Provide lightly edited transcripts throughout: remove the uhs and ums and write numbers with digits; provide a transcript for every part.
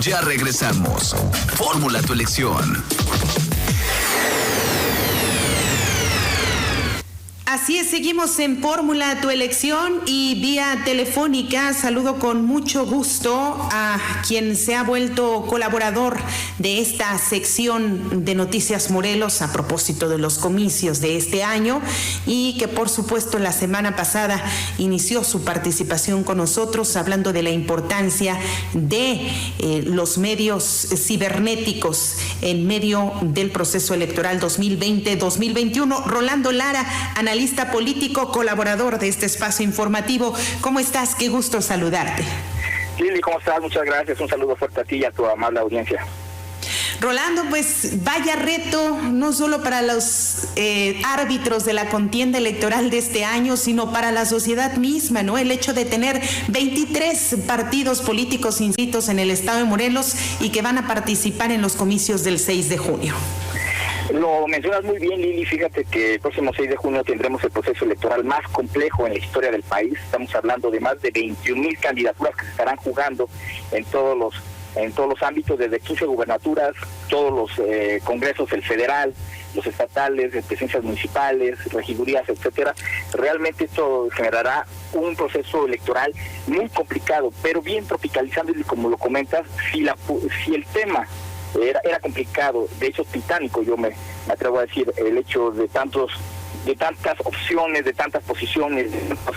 Ya regresamos. Fórmula tu elección. Así es, seguimos en Fórmula tu elección y vía telefónica saludo con mucho gusto a quien se ha vuelto colaborador de esta sección de Noticias Morelos a propósito de los comicios de este año y que por supuesto la semana pasada inició su participación con nosotros hablando de la importancia de los medios cibernéticos en medio del proceso electoral 2020-2021. Rolando Lara, analista político, colaborador de este espacio informativo. ¿Cómo estás? Qué gusto saludarte. Lili, ¿cómo estás? Muchas gracias. Un saludo fuerte a ti y a tu amable audiencia. Rolando, pues vaya reto, no solo para los árbitros de la contienda electoral de este año, sino para la sociedad misma, ¿no? El hecho de tener 23 partidos políticos inscritos en el estado de Morelos y que van a participar en los comicios del 6 de junio. Lo mencionas muy bien, Lili. Fíjate que el próximo 6 de junio tendremos el proceso electoral más complejo en la historia del país. Estamos hablando de más de 21,000 candidaturas que se estarán jugando en todos los ámbitos, desde 15 gubernaturas, todos los congresos, el federal, los estatales, presidencias municipales, regidurías, etcétera. Realmente esto generará un proceso electoral muy complicado, pero bien tropicalizando, y como lo comentas, si el tema era complicado, de hecho titánico, yo me atrevo a decir, el hecho de tantas opciones, de tantas posiciones, de tantos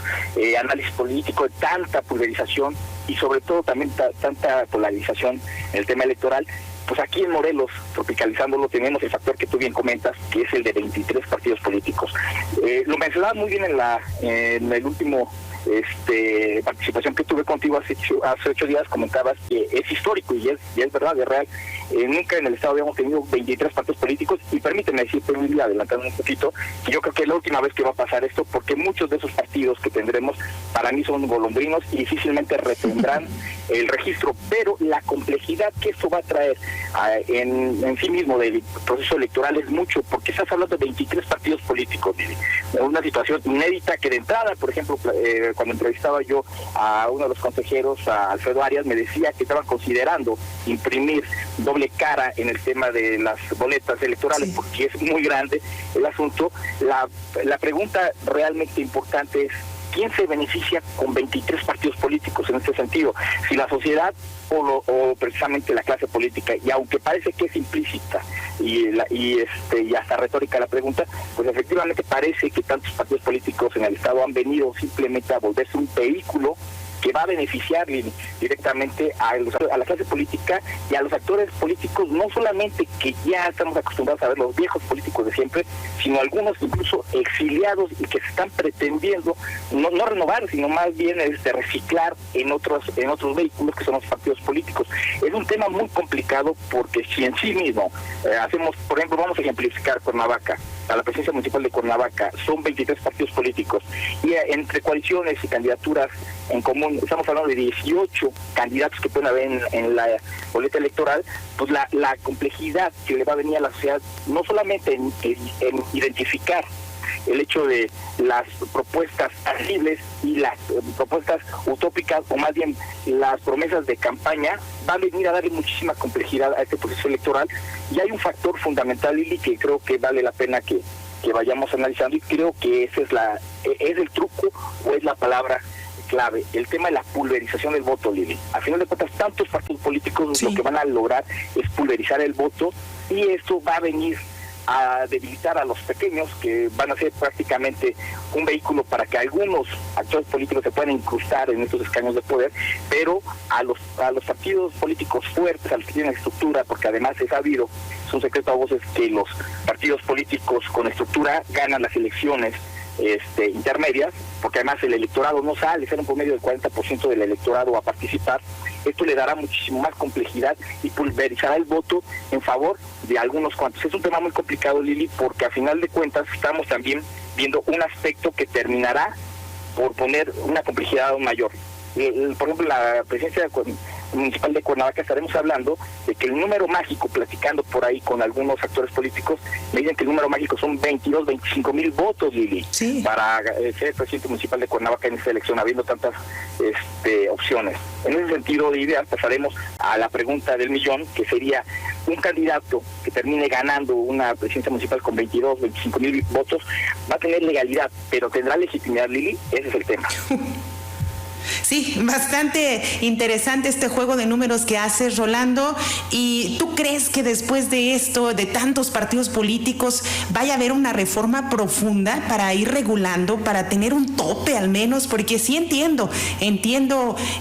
análisis político, de tanta pulverización y sobre todo también tanta polarización en el tema electoral. Pues aquí en Morelos, tropicalizándolo, tenemos el factor que tú bien comentas, que es el de 23 partidos políticos. Lo mencionaba muy bien en el último participación que tuve contigo hace 8 días. Comentabas que es histórico y es verdad, es real. Nunca en el estado habíamos tenido 23 partidos políticos, y permíteme decirte, adelantando un poquito, que yo creo que es la última vez que va a pasar esto, porque muchos de esos partidos que tendremos para mí son golondrinos y difícilmente retendrán el registro, pero la complejidad que esto va a traer en sí mismo del proceso electoral es mucho, porque estás hablando de 23 partidos políticos, una situación inédita que de entrada, por ejemplo, cuando entrevistaba yo a uno de los consejeros, a Alfredo Arias, me decía que estaban considerando imprimir doble cara en el tema de las boletas electorales, sí, porque es muy grande el asunto. La pregunta realmente importante es: ¿quién se beneficia con 23 partidos políticos en este sentido? Si la sociedad o precisamente la clase política. Y aunque parece que es implícita y hasta retórica la pregunta, pues efectivamente parece que tantos partidos políticos en el estado han venido simplemente a volverse un vehículo que va a beneficiar directamente a la clase política y a los actores políticos, no solamente que ya estamos acostumbrados a ver los viejos políticos de siempre, sino algunos incluso exiliados y que se están pretendiendo no renovar, sino más bien reciclar en otros vehículos que son los partidos políticos. Es un tema muy complicado, porque si en sí mismo hacemos, por ejemplo, vamos a ejemplificar Cuernavaca, a la presidencia municipal de Cuernavaca, son 23 partidos políticos, y entre coaliciones y candidaturas en común estamos hablando de 18 candidatos que pueden haber en la boleta electoral. Pues la complejidad que le va a venir a la sociedad, no solamente en identificar el hecho de las propuestas tangibles y las propuestas utópicas, o más bien las promesas de campaña, va a venir a darle muchísima complejidad a este proceso electoral. Y hay un factor fundamental, Lili, que creo que vale la pena que vayamos analizando, y creo que ese es el truco, o es la palabra clave, el tema de la pulverización del voto, Lili. A final de cuentas, tantos partidos políticos, sí, lo que van a lograr es pulverizar el voto, y esto va a venir a debilitar a los pequeños, que van a ser prácticamente un vehículo para que algunos actores políticos se puedan incrustar en estos escaños de poder, pero a los partidos políticos fuertes, a los que tienen estructura, porque además es sabido, es un secreto a voces, que los partidos políticos con estructura ganan las elecciones intermedias, porque además el electorado no sale, será un promedio del 40% del electorado a participar. Esto le dará muchísimo más complejidad y pulverizará el voto en favor de algunos cuantos. Es un tema muy complicado, Lili, porque a final de cuentas estamos también viendo un aspecto que terminará por poner una complejidad aún mayor. Por ejemplo, la presidencia municipal de Cuernavaca estaremos hablando de que el número mágico, platicando por ahí con algunos actores políticos, me dicen que el número mágico son 25,000 votos, Lili, sí, para ser presidente municipal de Cuernavaca en esta elección, habiendo tantas opciones. En ese sentido de ideas pasaremos a la pregunta del millón, que sería un candidato que termine ganando una presidencia municipal con 25,000 votos, va a tener legalidad, pero ¿tendrá legitimidad, Lili? Ese es el tema. Sí, bastante interesante este juego de números que haces, Rolando. ¿Y tú crees que después de esto, de tantos partidos políticos, vaya a haber una reforma profunda para ir regulando, para tener un tope al menos? Porque sí entiendo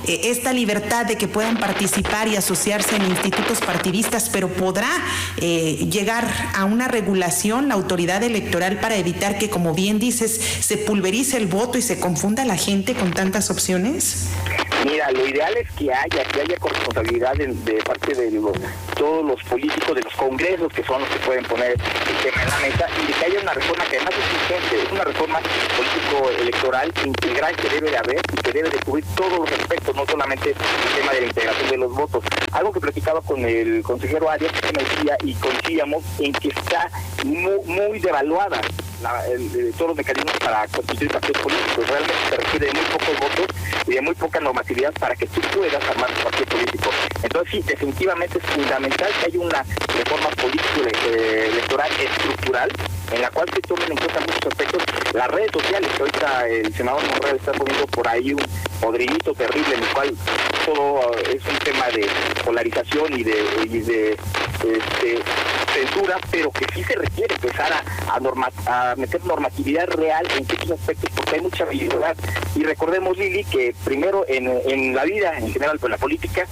esta libertad de que puedan participar y asociarse en institutos partidistas, pero ¿podrá llegar a una regulación la autoridad electoral para evitar que, como bien dices, se pulverice el voto y se confunda la gente con tantas opciones? Mira, lo ideal es que haya corresponsabilidad de parte de todos los políticos, de los congresos, que son los que pueden poner el tema en la mesa, y de que haya una reforma que además es urgente, es una reforma político-electoral integral que debe de haber y que debe de cubrir todos los aspectos, no solamente el tema de la integración de los votos. Algo que platicaba con el consejero Arias, que me decía, y coincidíamos en que está muy devaluada todos los mecanismos para constituir partidos políticos. Realmente se requiere de muy pocos votos y de muy poca normatividad para que tú puedas armar un partido político. Entonces sí, definitivamente es fundamental que haya una reforma político-electoral estructural en la cual se tomen en cuenta muchos aspectos. Las redes sociales, que ahorita el senador Monreal está poniendo por ahí un podridito terrible en el cual todo es un tema de polarización y de censura, pero que sí se requiere empezar a meter normatividad real en ciertos aspectos, porque hay mucha habilidad. Y recordemos, Lili, que primero en la vida, en general, en la política,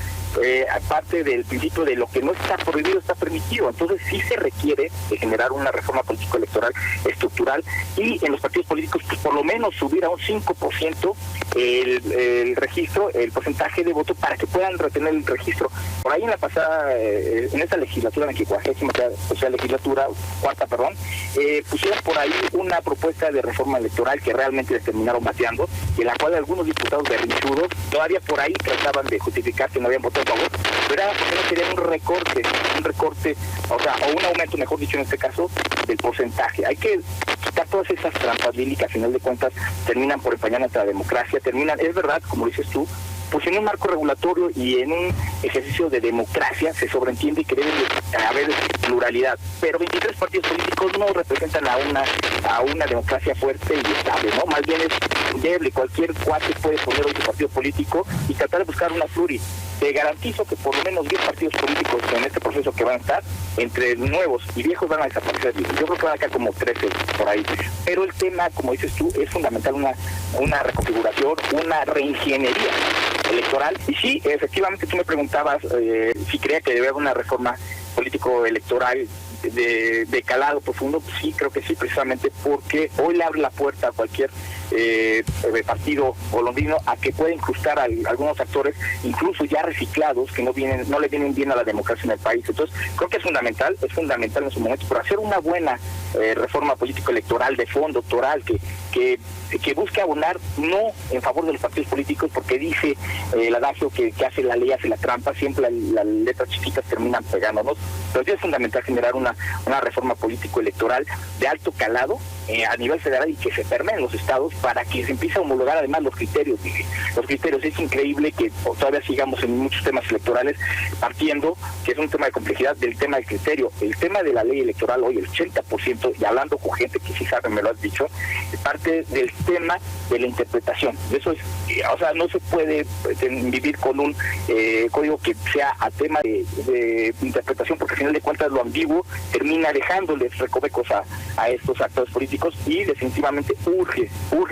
aparte del principio de lo que no está prohibido está permitido. Entonces sí se requiere de generar una reforma político-electoral estructural, y en los partidos políticos pues por lo menos subir a un 5% el registro, el porcentaje de voto, para que puedan retener el registro. Por ahí en la pasada, en esta legislatura, en la 40ª legislatura, pusieron por ahí una propuesta de reforma electoral que realmente les terminaron bateando, y en la cual algunos diputados berrinchudos todavía por ahí trataban de justificar que no habían votado a favor, pero era porque no querían un recorte, o un aumento, mejor dicho, en este caso, del porcentaje. Hay que quitar todas esas trampas, Lili, que a final de cuentas terminan por empañar nuestra democracia, es verdad, como dices tú, pues en un marco regulatorio y en un ejercicio de democracia se sobreentiende que debe haber pluralidad, pero 23 partidos políticos no representan a una democracia fuerte y estable, ¿no? Más bien es débil. Cualquier cuate puede poner hoy su partido político y tratar de buscar una pluri. Te garantizo que por lo menos 10 partidos políticos en este proceso que van a estar, entre nuevos y viejos, van a desaparecer. Yo creo que van a quedar como 13 por ahí. Pero el tema, como dices tú, es fundamental una reconfiguración, una reingeniería electoral. Y sí, efectivamente tú me preguntabas si creía que debe haber una reforma político-electoral de calado profundo. Pues sí, creo que sí, precisamente porque hoy le abre la puerta a cualquier partido colombiano a que pueda incrustar a algunos actores, incluso ya reciclados, que no le vienen bien a la democracia en el país. Entonces creo que es fundamental en su momento, por hacer una buena reforma político-electoral de fondo, toral, que busque abonar no en favor de los partidos políticos, porque dice el adagio que hace la ley, hace la trampa, siempre las letras chiquitas terminan pegándonos, pero es fundamental generar una reforma político-electoral de alto calado a nivel federal y que se permee en los estados para que se empiece a homologar además los criterios. Es increíble que todavía sigamos en muchos temas electorales partiendo, que es un tema de complejidad, del tema del criterio. El tema de la ley electoral hoy, el 80%, y hablando con gente que sí sabe, me lo has dicho, parte del tema de la interpretación. Eso es, no se puede vivir con un código que sea a tema de interpretación, porque al final de cuentas lo ambiguo termina dejándoles recovecos a estos actores políticos, y definitivamente urge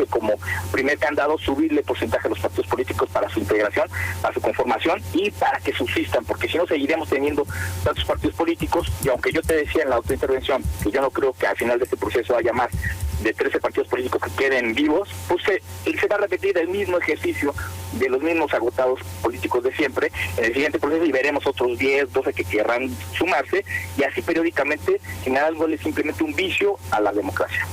como primer candado subirle porcentaje a los partidos políticos para su integración, para su conformación y para que subsistan, porque si no seguiremos teniendo tantos partidos políticos. Y aunque yo te decía en la autointervención que yo no creo que al final de este proceso haya más de 13 partidos políticos que queden vivos, pues se va a repetir el mismo ejercicio de los mismos agotados políticos de siempre en el siguiente proceso, y veremos otros 10, 12 que querrán sumarse, y así periódicamente generar algo simplemente un vicio a la democracia.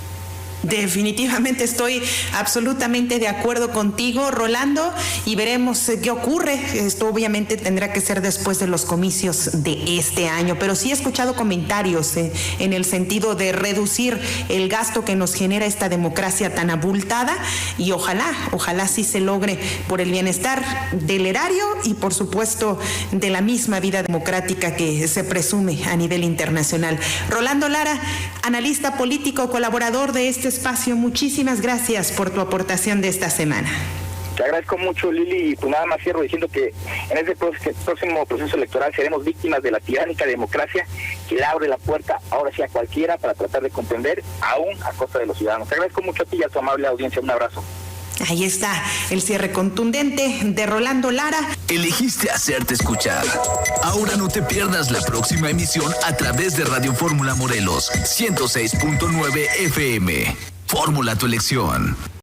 Definitivamente estoy absolutamente de acuerdo contigo, Rolando, y veremos qué ocurre. Esto obviamente tendrá que ser después de los comicios de este año, pero sí he escuchado comentarios en el sentido de reducir el gasto que nos genera esta democracia tan abultada, y ojalá sí se logre por el bienestar del erario y por supuesto de la misma vida democrática que se presume a nivel internacional. Rolando Lara, analista político, colaborador de este espacio, muchísimas gracias por tu aportación de esta semana. Te agradezco mucho, Lili, y pues nada más cierro diciendo que en este próximo proceso electoral seremos víctimas de la tiránica democracia que le abre la puerta ahora sí a cualquiera para tratar de comprender, aún a costa de los ciudadanos. Te agradezco mucho a ti y a tu amable audiencia. Un abrazo. Ahí está el cierre contundente de Rolando Lara. Elegiste hacerte escuchar. Ahora no te pierdas la próxima emisión a través de Radio Fórmula Morelos 106.9 FM. Fórmula tu elección.